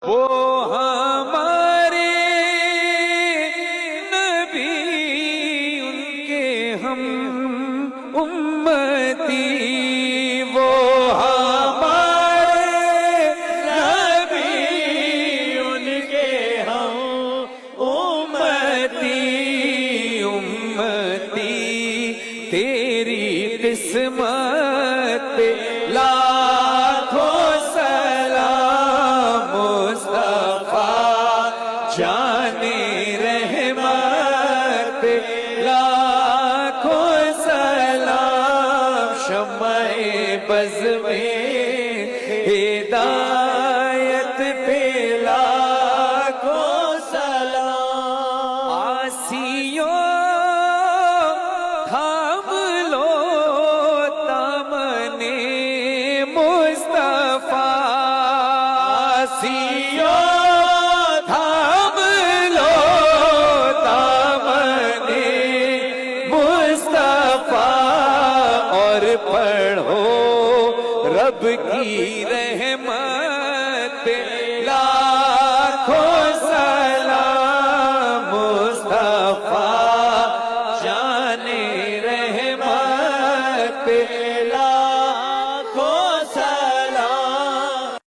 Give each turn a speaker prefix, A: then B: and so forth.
A: وہ ہمارے نبی، ان کے ہم امتی، وہ ہمارے نبی، ان کے ہم امتی، امتی تیری قسمت لاکھوں سلام مصطفیٰ جان رحمت، لاکھوں سلام شمع بز میں ہدایت پہ لاکھوں سلام، آسیوں تھام لو دامن مصطفیٰ، آسیوں تھام لو دامن مصطفیٰ، اور پڑھو رب کی رحمت، لاکھوں سلام مصطفیٰ جان رحمت،